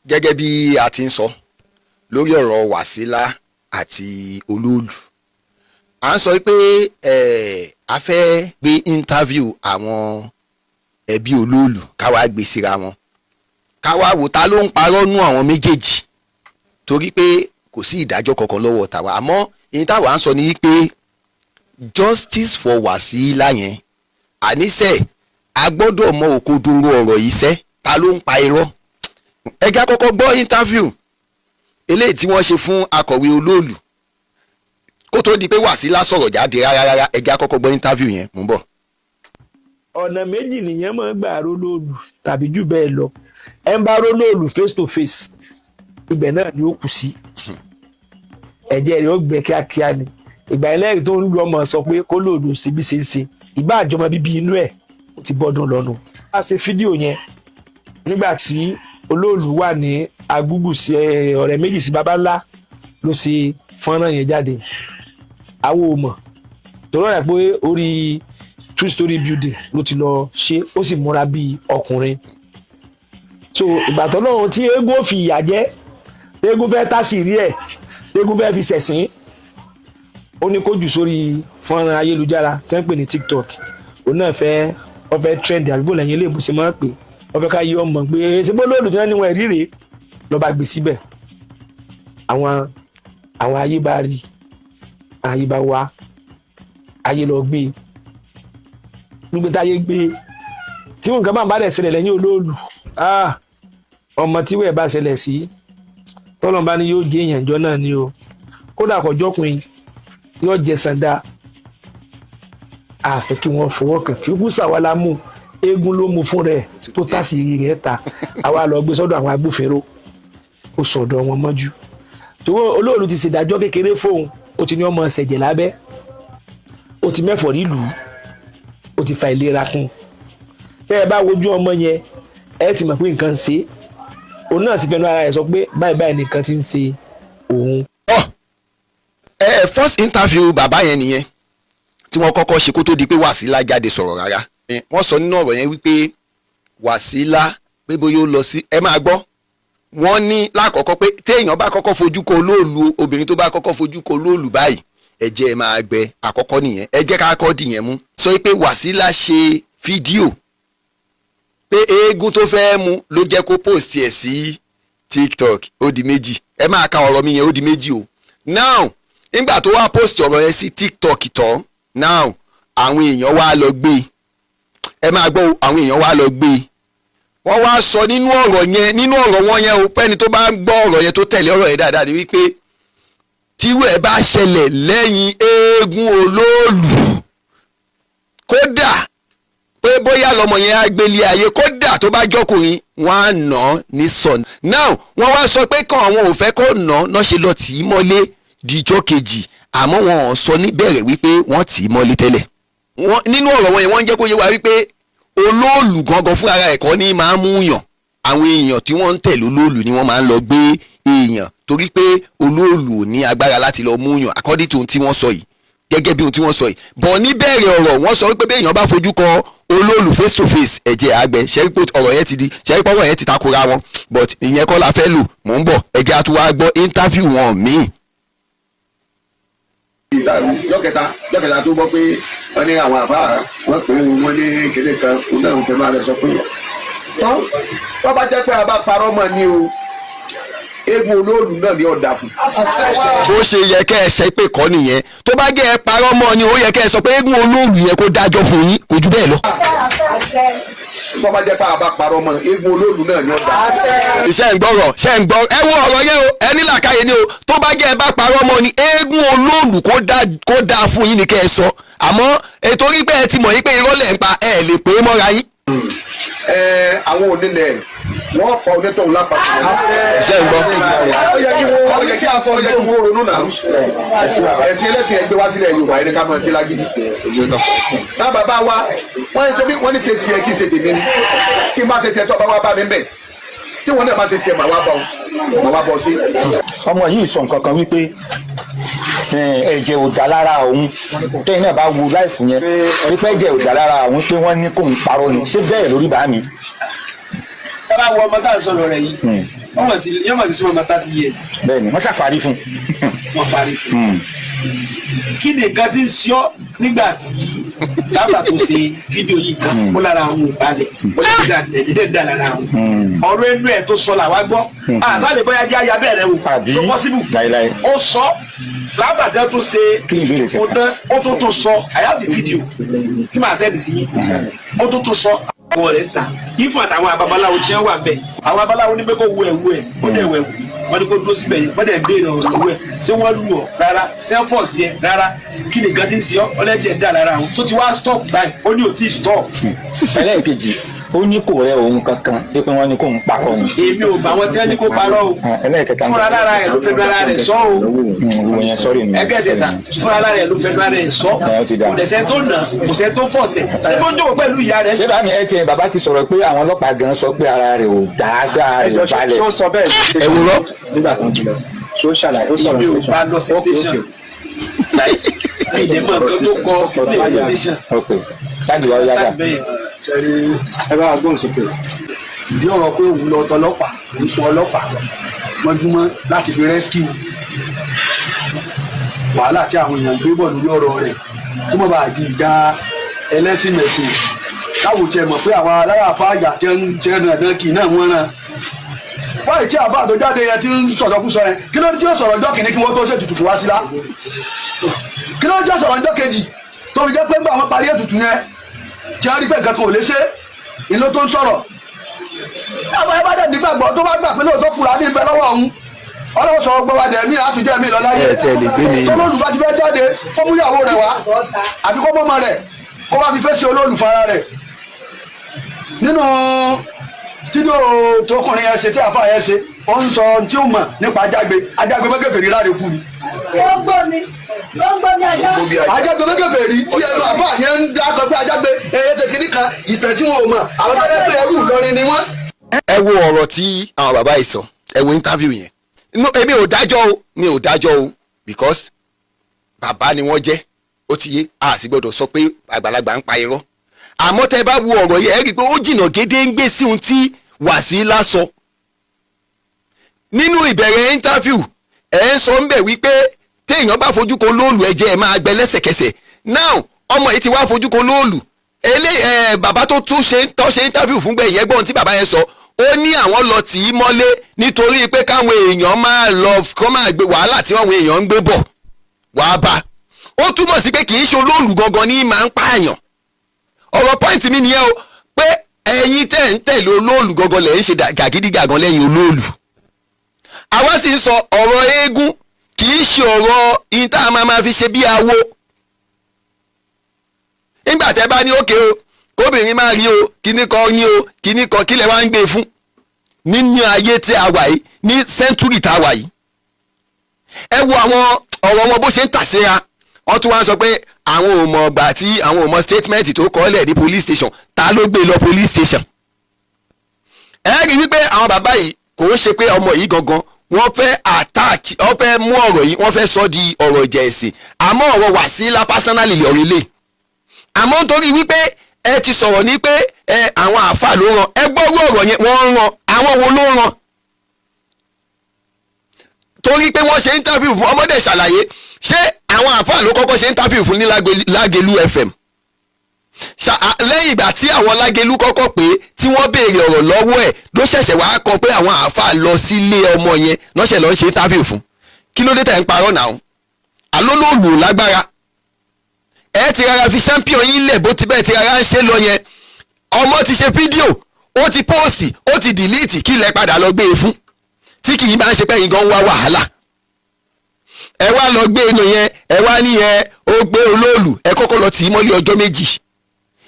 gẹ́gẹ́ bí a ti ń sọ lórí ọ̀rọ̀ Wasila àti Oloolu, à ń sọ pé a fẹ́ gbé interview àwọn ẹbí Oloolu káwá gbé síra wọn, káwá wò ta ló ń parọ́ nú àwọn méjèèjì, torí pé kò sí ìdájọ́ kankan lọ́wọ́ tàwa. àmọ́ èyí táwa ń sọ ni pé justice for Wasila yẹn, àníṣe a gbọ́dọ̀ mọ òkodoro ọ̀rọ̀ yìí sẹ́, ta ló ń pa irọ́. ẹ jẹ́ àkọ́kọ́ gbọ́ interview eléyìí tí wọ́n ṣe fún akọ̀wé Oloolu kó tó di pé Wasila sọ̀rọ̀ jáde rárá. ẹ jẹ́ àkọ́kọ́ gbọ́ interview yẹn, mú bọ̀. ọ̀nà méjì nìyẹn máa ń gbà r'Oloolu tàbí jù bẹ́ẹ̀ lọ. ẹ ń bá r'Oloolu face to face, ibẹ̀ náà ni ó kù sí. ẹ̀jẹ̀ rẹ̀ ó gbẹ kíákíá ni. ìgbà ẹlẹ́rìí tó ń lu ọmọ sọ pé kó Oloolu sí bí ṣe ń ṣe, ìbá àjọmọ bíbí inú ẹ̀ ó ti bọ́dún lọ́nu. a ṣe fídíò yẹn nígbà tí Oloolu wà ní agbúgbù sí ọ̀rẹ́ méjì sí baba ńlá ló ṣe fọ́nrán yẹn jáde. àwọn ò mọ̀ torí ọ̀rẹ́ pé orí 2-story building ló ti lọ ṣe, ó sì múra bíi ọkùnrin. so ìgbà tó lọ́run tí eégún fi ìyà jẹ, eégún fẹ́ tásìrí ẹ̀, eégún fẹ́ fi ṣẹ̀sín, ó ní kó jù sórí fọ́nrán ayélujára tí wọ́n pè ní TikTok. òun náà fẹ́ ó fẹ́ trend àdúgbò lẹ́yìn ilé ìbùsùn máa ń pè, ó fẹ́ ká yí ọmọ pé ṣé bó Oloolu tí wọ́n ní wọn ìrírí ló bá gbé síbẹ̀. àwọn ayé bá rí, ayé bá wá, ayé lọ gbé nígbà táyé gbé. tí nǹkan máa bá dẹ̀ ṣẹlẹ̀ lẹ́yìn Oloolu, ọmọ tí wẹ́ẹ̀ bá ṣẹlẹ̀ sí tọ́lọ́mbá ni yóò jẹ́ èèyàn jọ náà ni o, kódà kọjọ́kùnrin yóò jẹ sàǹdà. àfẹ́ kí wọ́n fọwọ́ kàn kí kú sàwálà mú, eégún ló mú fún rẹ̀ tó tásìrí rẹ̀ ta. àwa lọ gbé sọ́dọ̀ àwọn agbófinró, ó sọ̀dọ̀ wọn mọ́jú. tó Oloolu ti ṣèdájọ́ kékeré fóun, ó ti ní ọmọ ṣẹ̀jẹ̀ lábẹ́, ó ti mẹ́fọ̀ nílùú, ó ti fa ìlera kún. tẹ́ ẹ bá wojú ọmọ yẹn ẹ ti mọ̀ pé nǹkan ń ṣe. òun náà sì fẹnu ara rẹ̀ sọ pé báyìí báyìí nìkan ti ń ṣe òun. First interview bàbá yẹn nìyẹn tí wọ́n kọ́kọ́ ṣe kó tó di pé Wasila jáde sọ̀rọ̀ rárá. wọ́n sọ nínú ọ̀rọ̀ yẹn wípé Wasila pé bóyá ó lọ sí, ẹ máa gbọ́, wọ́n ní lákọ̀ọ́kọ́ pé téèyàn bá kọ́kọ́ fojú kọ Oloolu, obìnrin tó bá kọ́kọ́ fojú kọ Oloolu báyìí ẹ̀jẹ̀ ẹ̀ máa gbẹ. àkọ́kọ́ nìyẹn, ẹ jẹ́ ká kọ́ dìyẹn mú. sọ pé Wasila ṣe fídíò pé eégún tó fẹ́ mú ló jẹ́ kó post ẹ̀ sí TikTok, ó di méjì. ẹ máa ka ọ̀rọ̀ mi yẹn, ó di méjì o. now nígbà tó wá post ọ̀rọ̀ yẹn sí TikTok tán, now àwọn èèyàn wá lọ gbé, ẹ máa gbọ́, àwọn èèyàn wá lọ gbé, wọ́n wá sọ nínú ọ̀rọ̀ yẹn, nínú ọ̀rọ̀ wọn yẹn o, pẹ́ni tó bá ń gbọ́ ọ̀rọ̀ yẹn tó tẹ̀lé ọ̀rọ̀ yẹn dáadáa ni wípé tírú ẹ̀ bá ṣẹlẹ̀ lẹ́yìn eégún Oloolu, kódà pé bóyá lọmọ yẹn á gbélé ayé, kódà tó bá jọkùnrin wọ́n á nà án ní sọ̀n. now wọ́n wá sọ pé kàn àwọn ò fẹ́ kó nà án náà ṣe lọ tì í mọ́lé díjọ́ kejì, àmọ́ wọn ò sọ níbẹ̀rẹ̀ wípé wọ́n tì í mọ́lé tẹ́lẹ̀. nínú ọ̀rọ̀ wọn yẹn wọ́n ń jẹ́ kó yé wa wípé Oloolu gangan fún ara ẹ̀kọ́ ní máa ń mú yàn, àwọn èèyàn tí wọ́n ń tẹ̀lé Oloolu ni wọ́n máa ń lọ gbé èèyàn, torí pé Oloolu ò ní agbára láti lọ mú yàn according to ohun tí wọ́n sọ yìí, gẹ́gẹ́ bí ohun tí wọ́n sọ yìí. bọ̀ níbẹ̀rẹ̀ ọ̀rọ̀ wọ́n sọ wípé bí èèyàn bá fojú kọ Oloolu face to face ẹ̀jẹ̀ àgbẹ̀, ṣẹ́rí pé ọ̀rọ̀ yẹn ti di, ṣẹ́rí pé ọ̀rọ̀ yẹn ti takora wọn, but ìyẹn kọ́ la fẹ́ lò. mò ń bọ̀, ẹ̀jẹ̀ àtúwá gbọ́ interview wọn míì. jọ́kẹta tó gbọ́ pé wọ́n ní àwọn àbá wọ́n pè wọ́n ní kéde kan òun náà ń fẹ́ máa rẹ̀ sọ pé tọ́ bá jẹ́ pé a bá parọ́ mọ́ ni o, eégún Oloolu náà ni ọ̀dà fún. bó ṣe yẹ kẹ́ ẹ ṣe pé kọ́ nìyẹn, tó bá gẹ́ ẹ parọ́ mọ́ ni ó yẹ kẹ́ ẹ sọ pé eégún Oloolu yẹn kó dájọ́ fún yín, kò jù bẹ́ẹ̀ lọ. tọ́ bá jẹ́ pé a bá parọ́ mọ́ eégún Oloolu náà ni ọ̀dà. iṣẹ́ ń gbọ́rọ̀, ṣe ń gbọ́, ẹ wo ọ̀rọ̀ yẹn o, ẹ ní làákàyè ni o, tó bá gẹ́ ẹ bá parọ́ mọ́ ni eégún Oloolu kó dáa fún yín ni kẹ́ ẹ sọ. àmọ́ ètò orí pé ẹ ti mọ̀ yín pé irọ́ lẹ̀ ń pa, ẹ lè pè é mọ́ra yín. àwọn onílẹ̀ wọ́n pa onítọ̀hún lápapọ̀. iṣẹ́ ń gbọ́. ó yẹ kí wọ́n ronú náà. ẹ̀sìn ẹlẹ́sìn ẹgbẹ́ wá sílẹ̀ Yorùbá yẹn ká máa ṣe lágídí. náà bàbá wa wọ́n ní ṣe tiẹ̀ kí ṣe tèmi ni, tí n bá ṣe tiẹ̀ tó bá wá bá mi bẹ̀, tí wọ́n náà bá ṣe tiẹ̀ màá wá bọ̀ sí. ọmọ yìí sọ nǹkan kan wípé ẹ̀jẹ̀ ò dá lára òun, tẹ́yìn náà bá wo láìfù yẹn wípé ẹ̀jẹ̀ ò dá lára òun, pé wọ́n ní kò ń parọ́ ni, ṣé bẹ́ẹ̀ lórí bá mi. ẹ bá wo ọmọ tá à ń sọ̀rọ̀ rẹ̀ yìí, wọ́n ti yọ́n mà ti sọ ọmọ 30 years. bẹ́ẹ̀ni wọ́n ṣàfàrí fún. wọ́n farí fún. kí ni nǹkan tí ń ṣọ́ nígbà tí dábàá tó ṣe fídíò yìí kan ó lára àwọn ìbàdàn ó lè dẹ̀ dà lára àwọn. ọ̀rọ̀ ẹnu ẹ̀ tó sọ làwa gbọ́ àtàlẹ́ bóyá jẹ́ àyà bẹ́ẹ̀ rẹ wò tó pọ́sibù ó sọ lábàdàn tó ṣe ó tó sọ I have the video tí màá sẹ́ni sí ó tó sọ àwọn rẹ̀ ta ifun àtàwọn babaláwo tí wọ́n wà bẹ́ẹ̀ àwọn babaláwo ní pé kó wú ẹ̀wú ẹ̀ ó dẹ̀ wẹ̀wù wọ́n ní kó dúró síbẹ̀ yẹn wọ́n dẹ̀ béèrè ọ̀rọ̀ lọ́wọ́ ẹ̀ ṣé wọ́n lù ọ́ rárá ṣé wọ́n fọ̀ sí ẹ rárá kí ni nǹkan ti ń ṣe ọ́ ọlẹ́dẹ̀ dà lára àwọn so ti wá stop báyìí ó ní ò tí ì stop. ẹlẹ́ẹ̀kejì ó ní kò rẹ òun kankan pé wọ́n ní kó ń parọ́ ni. èmi ò bá wọn tí wọ́n ní kó parọ́ o fúnra lára rẹ̀ ló fẹ́ lára rẹ̀ sọ o. ẹgbẹ́ tẹ̀sán fúnra lára rẹ̀ ló fẹ́ lára rẹ̀ sọ kò dẹ̀sẹ̀ tó nà kò sẹ́ tó fọ̀sẹ̀ ṣé bó jókòó pẹ̀lú ìyá rẹ̀. ṣé bámi ẹ tiẹ̀ bàbá ti sọ̀rọ̀ pé àwọn ọlọ́pàá gan sọ pé ara rẹ̀ ò dáadáa rẹ̀ ò balẹ̀. ṣó sọ bẹ́ẹ̀ ẹ wúrọ́ nígbà tó ń jùlọ ṣó ṣàlàyé ó sọ̀rọ̀ ibi ò bá lọ sí station láìsí ìdẹ́mọ̀ nǹkan tó kọ sílẹ̀ station. táàgì wa yára. ẹ bá wa gbóhùn sókè. ìdí ọ̀rọ̀ pé òun lọ tọlọ́pàá òun sọ ọlọ́pàá mọ́júmọ́ láti fi rescue wàhálà tí àwọn èèyàn gbé bọ̀ lórí ọ̀rọ̀ rẹ̀ kó má bàa di ìjà ẹlẹ́sìn mẹ̀sìn káwọ́ tiẹ̀ mọ̀ pé àwọn aláàfáà àjà tí ń ṣe dandan kì í náà wọ́n rán báyìí tí àbá àtọ́jáde yẹn ti ń sọ̀rọ̀kúsọ yẹn kí ló tí ó sọ̀rọ̀ ọjọ́ kìíní kí wọ́n tó ṣètùtù fún wa sí la kí ló jẹ́ sọ̀rọ̀ ọjọ́ kejì tó fi jẹ́ pé ńgbà wọn parí ètùtù yẹn tí wọ́n rí pé nǹkan kan ò lè ṣe ìlú tó ń sọ̀rọ̀ ẹ bá dẹ̀ nígbàgbọ́ tó bá gbà pé lóòótọ́ kura ní ibẹ̀ lọ́wọ́ ọ̀hún ọlọ́wọ́ sọ̀rọ̀ gbọ́ wa dẹ̀ mí àtúnjẹ́ mi lọ láyé olólùfà ti fẹ́ jáde kó mú ìyàwó rẹ̀ wá àbí kó mọ́mọ́ rẹ̀ kó wá fi fẹ́ ṣe olólùfà ara rẹ̀ nínú fídíò tó kùnrin yẹn ṣe tí àfa yẹn ṣe ó ń sọ tí ó mọ̀ nípa ajágbe mẹ́gẹ̀fẹ̀rí láre kú ni. ó ń gbọ́ ni ajágbe mẹ́gẹ̀fẹ̀rí tí ẹnu àfa yẹn ń dákọ̀ pé ajágbe ṣe kìíní kan ìtàn tí wọn ò mọ̀ àwọn tó yẹ pé ẹrú Ìlọrin ni wọ́n. ẹ wo ọ̀rọ̀ tí àwọn bàbá yìí sọ ẹ wo interview yẹn èmi ò dájọ́ o because bàbá ni wọ́n jẹ́ ó ti yé àti gbọ́dọ̀ sọ pé àgbàlagbà ń pa irọ́ àmọ́ tẹ́ bá wo ọ̀rọ̀ yẹn ẹ rí i pé ó jìnnà gédéǹgbé sí ohun tí Wàsílà sọ nínú ìbẹ̀rẹ̀ interview ẹ̀ ń sọ ń bẹ̀ wípé téèyàn bá fojú ko Oloolu ẹ̀jẹ̀ ẹ̀ máa gbẹ lẹ́sẹ̀kẹsẹ̀ now ọmọ yìí ti wá fojú ko Oloolu bàbá tó tún ṣe interview fún gbẹ̀yìn ẹgbọ́n tí bàbá yẹn sọ ó ní àwọn lọ tì í mọ́lé nítorí pé káwọn èèyàn máa lọ kọ́ máa gbé wàhálà tí àwọn èèyàn ń gbé bọ̀ wàá bá ó túmọ̀ sí pé kì í ṣe Oloolu gangan ní máa ń pààyàn ọ̀rọ̀ pọ́ìntì mi nìyẹn o pé ẹ̀yin tẹ̀ ń tẹ̀lé Oloolu gangan lẹ̀ ń ṣe gàgídígàgan lẹ́yìn Oloolu àwa sì ń sọ ọ̀rọ̀ eégún kì í ṣe ọ̀rọ̀ yín tá a máa fi ṣe bí awo nígbà tẹ́ bá ní òkè o kóbìnrin máa rí o kíní kan ní o kíní kan kílẹ̀ wá ń gbé fún nínú ayé tí a wà yìí ní sẹ́ńtúrì tá a wà yìí ẹ wo àwọn ọ̀rọ̀ wọn bó ṣe ń tàsíra wọ́n tún wá ń sọ pé àwọn ò mọ̀ ọgbà tí àwọn ò mọ̀ statement tó kọ́lẹ̀ ní police station ta ló gbé lọ police station ẹ rí wípé àwọn bàbá yìí kò ń ṣe pé ọmọ yìí gangan wọ́n fẹ́ attack wọ́n fẹ́ mú ọ̀rọ̀ yìí wọ́n fẹ́ sọ di ọ̀rọ̀ ìjà ẹ̀sìn àmọ́ ọ̀rọ̀ Wàsílà personally ọ̀rọ̀ ilé àmọ́ nítorí wípé ẹ ti sọ̀rọ̀ ní pé àwọn àáfà ló ràn ẹ gbọ́rú ọ̀rọ̀ yẹn wọ́n ràn àwọn wo ló ràn torí pé wọ́n ṣe interview fún ọmọdé ṣàlàyé ṣé àwọn àáfà ló kọ́kọ́ ṣe interview fún ní Lágelú FM lẹ́yìn ìgbà tí àwọn Lágelú kọ́kọ́ pé tí wọ́n béèrè ọ̀rọ̀ lọ́wọ́ ẹ̀ ló ṣẹ̀ṣẹ̀ wá kọ pé àwọn àáfà lọ sílé ọmọ yẹn lọ́sẹ̀ lọ́ ń ṣe interview fún kí ló dé tẹ̀ ń parọ́ náà Oloolu lágbára ẹ ti rárá fi champion yín lẹ̀ bó ti bẹ́ẹ̀ ti rárá ń ṣe lọ yẹn ọmọ ti ṣe fídíò ó ti póòsì ó ti dìlíìtì kí lẹ padà lọ gbé e fún tí kì í bá ń ṣe pẹ́yìn gan wá wàhálà ẹ wá lọ gbé inú yẹn ẹ wá níyẹn ó gbé Oloolu ẹ kọ́kọ́ lọ tì í mọ́lé ọjọ́ méjì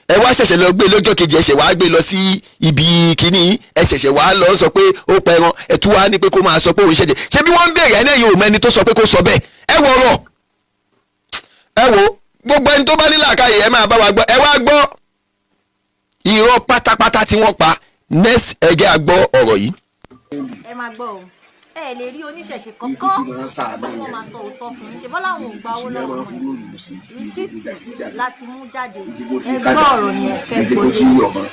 ẹ wá ṣẹ̀ṣẹ̀ lọ gbé lọ́jọ́ kejì ẹ ṣẹ̀ wá gbé lọ sí ibi kínní ẹ ṣẹ̀ṣẹ̀ wá lọ sọ pé ó pẹran ẹ tún wá ní pé kó máa sọ pé òun ṣẹ̀jẹ̀ ṣé bí wọ́n ń béèrè ẹ̀ náà yóò mẹ́ni tó sọ pé kó sọ bẹ́ẹ̀ ẹ wọ ọ̀rọ̀ ẹ wo gbogbo ẹni tó bá ní làákàyè ẹ máa bá wa gbọ́ ẹ wá gbọ́ irọ́ pátápátá tí wọ́n pa next ẹ̀jẹ̀ àgbọ́ ọ̀rọ̀ yìí. ẹ máa gbọ́ o ẹ lè rí oníṣẹ̀ṣe kankan wọ́n máa sọ òótọ́ fún yín ṣe bọ́lá àwọn ò gba owó lọ́wọ́ wọn rìsíìtì láti mú jáde ẹ gbọ́ ọ̀rọ̀ yẹn kẹ́kọ̀ọ́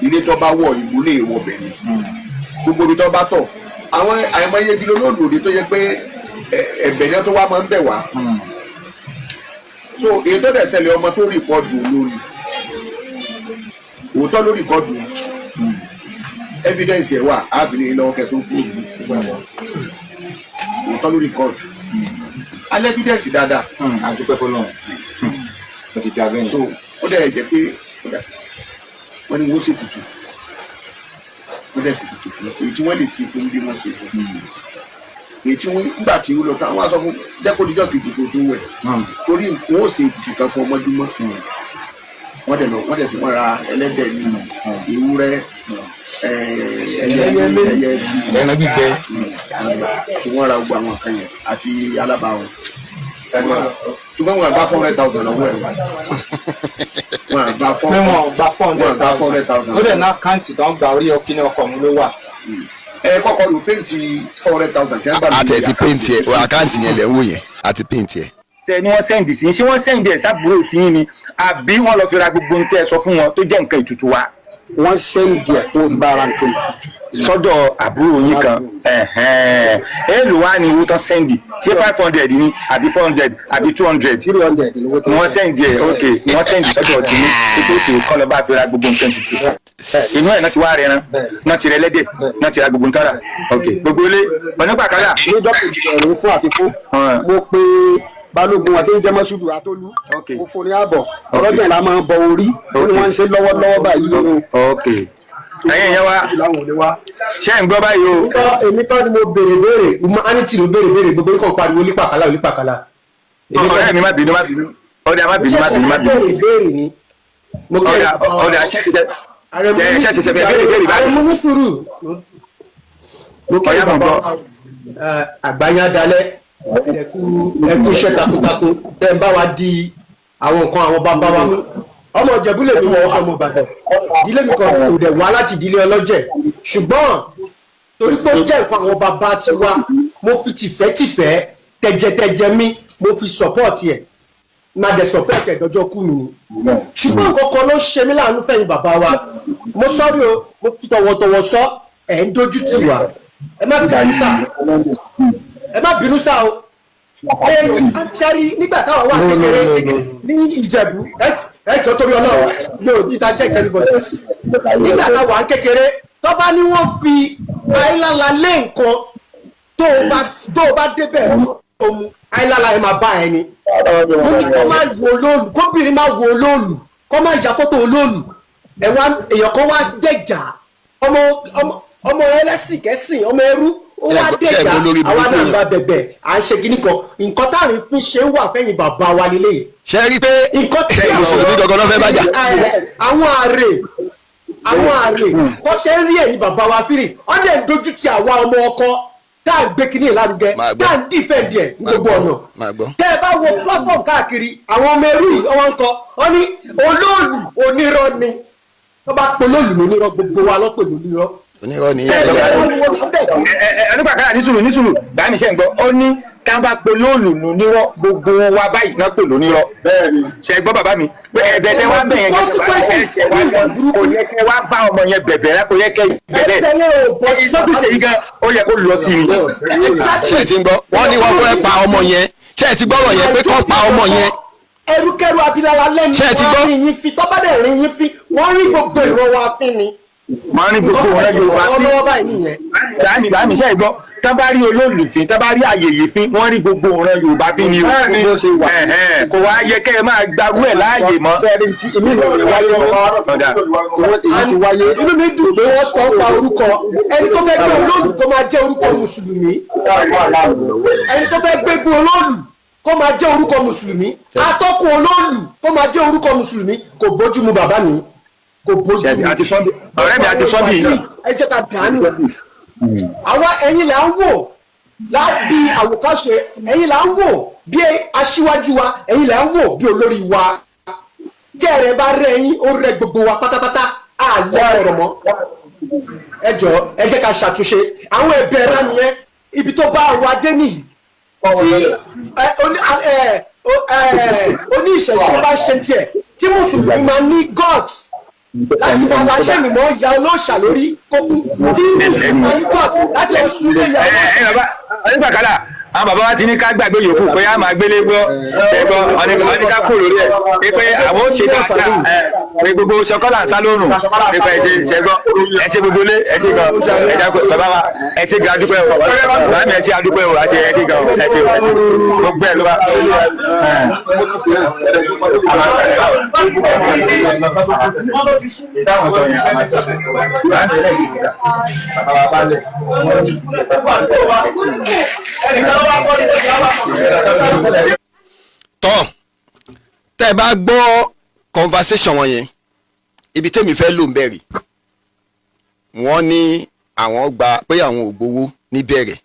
ilé tó bá wọ̀ ìbú lè wọ̀ bẹ̀rẹ̀ gbogbo ibi tó bá tọ̀ àwọn àìmọye ibi lólòdì tó yẹ pé ẹ̀bẹ̀ yẹn tó wá máa ń bẹ̀ wá so èyí tó dẹ̀ ṣẹlẹ̀ ọmọ tó rìkọ́dù olórí òótọ́ ló rìkọ́dù evidence ẹ̀ wà áfìlẹ̀ lọ́wọ́ kẹ́ tó kú òótọ́ ló rìkọ́dù alẹ́ evidence dáadáa àdúpẹ́ fọlọ́run ó ti dá bẹ́ẹ̀. so ó dẹ̀ jẹ́ pé wọ́n ní wọ́n ṣe tutù wọ́n dẹ̀ sì tutù fún èyí tí wọ́n lè ṣe fún bí wọ́n ṣe fún èyí tí wọ́n nígbà tí ó lọ tán wọ́n á sọ fún dẹ́kọ̀díjọ́ kejì tó tó wẹ̀ torí wọ́n ó ṣe tutù kan fún ọmọdúnmọ́ wọ́n dẹ̀ sì wọ́n ra ẹlẹ́dẹ̀ ní ewúrẹ́ ẹyẹ tu ẹran gbígbẹ tí wọ́n ra gbogbo àwọn kan yẹn àti alábàáwọn ṣùgbọ́n wọn àgbá 400,000 lọ́wọ́ ẹ̀ wọn àgbá 400,000 ó dẹ̀ ná àkáǹtì tó ń gba orí ọkí ní ọkọ̀ mi ló wà. ẹ kọ́kọ́ ló péǹtì 400,000 tí wọ́n bá lù àti ẹ̀ ti péǹtì ẹ̀ àkáǹtì yẹn lẹ̀ ń wò yẹn àti péǹtì ẹ̀. tẹ ni wọ́n sẹ́ǹdì sí ṣé wọ́n sẹ́ǹdì ẹ̀ sábúrò tiyín ni àbí wọ́n lọ fi ra gbogbo ohun tẹ́ ẹ sọ fún wọn tó jẹ́ nǹkan ìtutù wa. wọ́n sẹ́ǹdì ẹ̀ tó fi bá ara nǹkan ìtutù. sọ́dọ̀ àbúrò yín kan èèlò wa ni owó tán sẹ́ǹdì ṣé 500 ni àbí 400 àbí 200 300 ni owó tó wọ́n sẹ́ǹdì ẹ̀ ok wọ́n sẹ́ǹdì sọ́dọ̀ tiyín títí kọ́ lọ bá fi ra gbogbo nǹkan ìtutù inú ẹ̀ náà ti wá rẹran náà ti rẹ lẹ́dẹ̀ náà ti ra gbogbo nǹkan rà ok gbogbo ilé onípàkálà. lọ́jọ́ kejì ẹ̀rọ fún àfikún mo pe balógun àti jẹmọsùdù àtolú mo fún ní àbọ̀ ọlọ́jọ́ ìlà máa ń bọ orí ó ní wọ́n ń ṣe lọ́wọ́lọ́wọ́ báyìí o. ok ẹ̀yin yẹn wá ṣé ń gbọ́ báyìí o. èmi kọ́ ni mo béèrè humanity ló béèrè gbogbo nǹkan pariwo lípàkálà. ọ̀rẹ́ mi má bínú ọ̀dà má bínú. béèrè ni. ọ̀dà ṣẹ̀ṣẹ̀ béèrè báyìí. ààrẹ mú ní sùúrù. mo kẹ́ ẹ̀ bàbá àgbáyé adalẹ́ ẹkú iṣẹ́ takuntakun tẹ́ ń bá wa di àwọn nǹkan àwọn bàbá wa mú ọmọ Ìjẹ̀bú lè mi wọ́n ọmọ Ìbàdàn ìdílé mi kan kò dẹ̀ wá láti ìdílé ọlọ́jẹ̀ ṣùgbọ́n torí pé ó jẹ́ nǹkan àwọn bàbá ti wá mo fi tìfẹ́ tẹ̀jẹ̀tẹ̀jẹ̀ mi mo fi support ẹ̀ má dẹ̀ support ẹ̀ dọ́jọ́ kú mi ni ṣùgbọ́n nǹkan kan ló ṣe mí láàánú fẹ̀yìn bàbá wa mo sọ́rí o mo fi tọ̀wọ̀tọ̀wọ̀ sọ ẹ̀ ń dojú tì wá ẹ má bínú sá o ṣẹ́rí nígbà táwọn wà kékeré ní Ìjẹ̀bú ẹjọ́ torí Ọlọ́run ní òdìta jẹ́ ìtẹ́lẹ́bọ̀dì nígbà táwọn wà kékeré tó bá ní wọ́n fi àìlàlà lé nǹkan tó o bá débẹ̀ tó mu àìlàlà ẹ̀ máa bá ẹni mo ní kó má wo Olóòlù kóbìnrin má wo Olóòlù kó má ya fọ́tò Olóòlù èèyàn kan wá dẹ̀jà ọmọ ẹlẹ́sìn kẹ́sìn ọmọ ẹrú ó wá dẹ̀jà àwa náà gba bẹ̀bẹ̀ à ń ṣe kíní kan nǹkan táàrin fi ṣe ń wà fẹ́yìn bàbá wa nílé. ṣe rí i pé mùsùlùmí gangan ló fẹ́ bàjá. àwọn àrè wọ́n ṣe ń rí ẹ̀yìn bàbá wa fírì wọ́n dẹ̀ ń dojú ti àwa ọmọ ọkọ tá à ń gbé kíní ìlárugẹ tá à ń dìfẹ̀ǹdì ẹ̀ ní gbogbo ọ̀nà. tẹ́ ẹ bá wo platform káàkiri àwọn ọmọ ẹrú yìí wọ́n ń kọ wọ́n ní Olóòlù onírọ́ ni wọ́n bá pe Olóòlù onírọ́ gbogbo wa lọ́pẹ̀ onírọ́ onírọ́ ni ẹnìgbàkàrà nísùlù báyìí ṣe ń gbọ́ ó ní ká bá pe Olóòlù nírọ́ gbogbo wa báyìí náà pè lónírọ́ ṣe gbọ́ bàbá mi pé ẹ̀bẹ̀ tẹ wá bẹ̀ yẹn kò yẹ kẹ wá bá ọmọ yẹn bẹ̀bẹ̀ rẹ kò yẹ kẹ bẹ̀bẹ̀ lọ́dún ṣèyí gan ó yẹ kó lọ sí i. ṣe ti ń gbọ́ wọ́n ní wọ́n fẹ́ pa ọmọ yẹn ṣe ti gbọ́rọ̀ yẹn pé kọ́ pa ọmọ yẹn. ẹrúkẹrú abilala lẹ́nu wọ́n rí yín fi tọ́bádẹ́ rí yín fi wọ́n rí gbogbo ìran wa fín ni. máa ní gbogbo wọn Yorùbá fín báyìí níṣẹ́ ìgbọ́ tá bá rí Olóòlù fín tá bá rí àyèyè fín wọ́n rí gbogbo ọ̀ràn Yorùbá fín ni o kò wá yẹ kẹ́ ẹ máa gbarú ẹ̀ láàyè mọ́. inú mi dùn pé wọ́n sọ pa orúkọ ẹni tó fẹ́ gbé Olóòlù kó máa jẹ́ orúkọ mùsùlùmí ẹni tó fẹ́ gbégun Olóòlù kó máa jẹ́ orúkọ mùsùlùmí atọ́kùn Olóòlù kó máa jẹ́ orúkọ mùsùlùmí kò bójú mu bàbá mi kò bójú mu ọ̀rẹ́ mi àti sọ́bì yìí ẹ jẹ́ ká dànù àwa ẹ̀yin là ń wò lábí àwòkọ́ṣe ẹ̀yin là ń wò bí aṣíwájú wa ẹ̀yin là ń wò bí olórí wa tí ẹ̀rẹ̀ bá rẹ̀ ẹ̀yin ó rẹ̀ gbogbo wa pátápátá àlẹ́ ọ̀rọ̀ mọ́ ẹ jọ̀ọ́ ẹ jẹ́ ká ṣàtúnṣe àwọn ẹ̀bẹ̀ ẹ̀rá nìyẹn ibi tó bá wa dé nìyí tí oní ìṣẹ̀ṣe bá ṣe tiẹ̀ tí mùsùlùmí máa ní gods láti máa wá ṣẹ́mi mọ́ ìyá olóòṣà lórí kókú tí mùsùlùmí court láti lọ sún ilé ìyá olóòṣà. ọdún bàkálà àwọn bàbá wa ti ní ká gbàgbé yòókù pé a máa gbélé gbọ́ ẹ̀gbọ́n ọ̀nì ká kó lórí ẹ̀ pé àwọn ó ṣe dáadáa pé gbogbo ṣọkọ́là ń sá lórùn nípa ẹ̀ṣẹ̀ ṣẹ́gbọ́n ẹ̀ṣẹ̀ gbogbo lé ẹ̀ṣẹ̀ gan ẹ̀dá bàbá wa ẹ̀ṣẹ̀ gan adúpẹ́ o bàbá mi ẹ̀ṣẹ̀ adúpẹ́ o àti ẹ̀ṣẹ̀ gan ẹ̀ṣẹ̀ gbogbo ẹ̀ ló wá. tọ́ tẹ́ ẹ bá gbọ́ conversation wọn yẹn ibi tẹ́mi fẹ́ lò ń bẹ̀rẹ̀ wọ́n ní àwọn gba pé àwọn ò gbowó níbẹ̀rẹ̀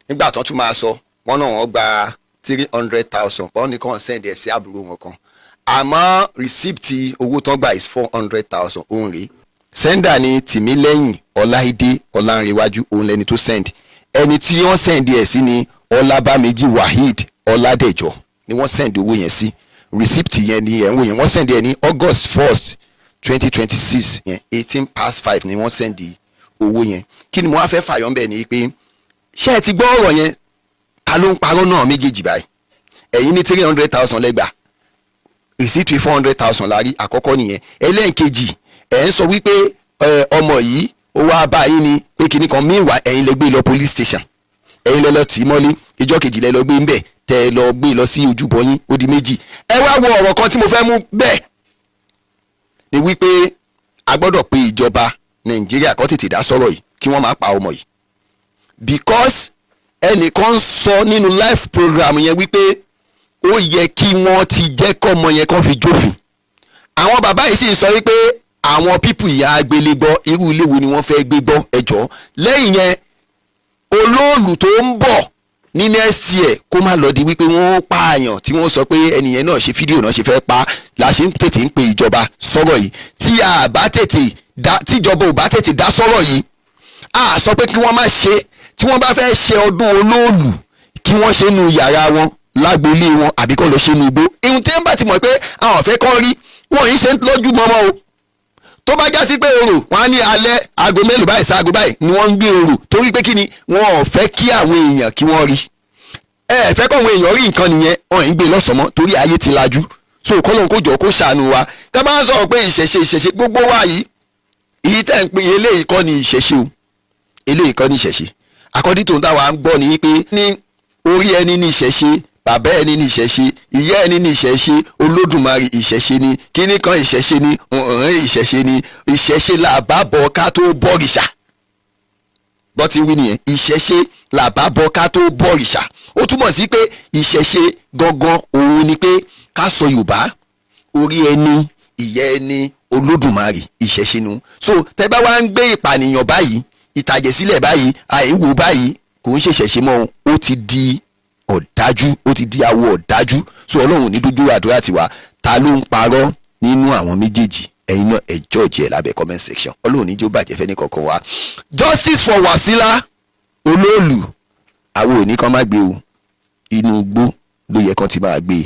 nígbà tó tún máa sọ wọ́n náà wọ́n gba 300,000 wọ́n ní kàn send ẹ̀ sí àbúrò wọn kan àmọ́ receipt owó tán gbà is 400,000 òun rèé sender ni Tìmílẹ́yìn Ọláìdé Ọlánrewájú òun lẹni tó send ẹni tí wọ́n send ẹ̀ sí ni Ọlábàméjì Waheed Ọládẹ̀jọ ni wọ́n send owó yẹn sí receipt yẹn ni ẹ̀ ń wò yẹn wọ́n send ẹ̀ ní August 1st 2026 yẹn 18:05 ni wọ́n send owó yẹn kí ni mo wá fẹ́ fàyọ̀ ń bẹ̀ ni pé ṣé ẹ ti gbọ́ ọ̀rọ̀ yẹn ta ló ń parọ́ náà méjèèjì báyìí ẹ̀yin ní 300,000 lẹ́gbàá receipt 400,000 lárí àkọ́kọ́ nìyẹn ẹlẹ́ǹkejì ẹ̀ ń sọ wípé ọmọ yìí ó wá báyìí ni pé kinní kan meanwhile ẹ̀yin lè gbé lọ police station ẹ̀yin lẹ lọ tì í mọ́lé ìjọ́ kejì lẹ lọ gbé ń bẹ̀ tẹ́ ẹ lọ gbé lọ sí ojúbọ yín ó di méjì ẹ wá wo ọ̀rọ̀ kan tí mo fẹ́ mú bẹ́ẹ̀ ni wípé a gbọ́dọ̀ pé ìjọba Nàìjíríà kó tètè dá sọ̀rọ̀ yìí kí wọ́n má pa ọmọ yìí because ẹnìkan sọ nínú live program yẹn wípé ó yẹ kí wọ́n ti jẹ́ kọ́mọ yẹn kó fi jófin àwọn bàbá yìí sì sọ wípé àwọn pípù ìyá agbélé gbọ́ irú ilé wo ni wọ́n fẹ́ gbé gbọ́ ẹjọ́ lẹ́yìn yẹn Olóòlù tó ń bọ̀ ní next year kó má lọ di wípé wọ́n pààyàn tí wọ́n sọ pé ẹnìyẹn náà ṣe fídíò náà ṣe fẹ́ pa la ṣe ń tètè ń pe ìjọba sọ̀rọ̀ yìí tí ìjọba ò bá tètè dá sọ̀rọ̀ yìí a sọ pé kí wọ́n má ṣe tí wọ́n bá fẹ́ ṣe ọdún Olóòlù kí wọ́n ṣe nu yàrá wọn lágboolé wọn àbí kọ́ lọ ṣe nu igbó ihun tí wọ́n bá ti mọ̀ pé àwọn fẹ́ kọ́ rí wọ́n yìí ṣe ń lójú mọ́mọ́ o tó bá já sí pé orò wọn á ní alẹ́ aago mélòó báyìí sí aago báyìí ni wọ́n ń gbé orò torí pé kí ni wọn ò fẹ́ kí àwọn èèyàn kí wọ́n rí fẹ́ kọ́ àwọn èèyàn rí nǹkan nìyẹn wọn ń gbé lọ́sọ̀mọ́ torí ayé ti lajú so kọ́lọ́n kó jọ kó ṣàánú wa tá bá ń sọ̀rọ̀ pé ìṣẹ̀ṣe gbogbo wa yìí èyí tẹ̀ ń pè eléyìí kọ́ ni ìṣẹ̀ṣe o eléyìí kọ́ ni ìṣẹ̀ṣe according to táwa ń gbọ́ ni pé ní orí ẹni ní ìṣẹ̀ṣe bàbá ẹni ní ìṣẹ̀ṣe ìyá ẹni ní ìṣẹ̀ṣe Olódùmarè ìṣẹ̀ṣe ni kíní kan ìṣẹ̀ṣe ni ọ̀rẹ́ ìṣẹ̀ṣe ni ìṣẹ̀ṣe là bá bọ̀ ká tó bọ̀rìṣà bọ́ ti wí nìyẹn ìṣẹ̀ṣe là bá bọ̀ ká tó bọ̀rìṣà ó túmọ̀ sí pé ìṣẹ̀ṣe gangan òun ni pé ká sọ Yorùbá orí ẹni ìyá ẹni Olódùmarè ìṣẹ̀ṣe nu so tẹ́ bá wá ń gbé ìpànìyàn báyìí ìtàjẹ̀sílẹ̀ báyìí àìwò báyìí kò ń ṣèṣẹ̀ṣe mọ́ ó ti di ọ̀dájú ó ti di awọ ọ̀dájú so Ọlọ́run ní dúdú àdúrà tiwa ta ló ń parọ́ nínú àwọn méjèèjì ẹ̀yin náà ẹ judge ẹ̀ lábẹ́ comment section Ọlọ́run ní jó bàjẹ́ fẹ́ ní kankan wa justice for Wasila Olóòlù àwọn òní kan má gbé o inú igbó ló yẹ kán ti máa gbé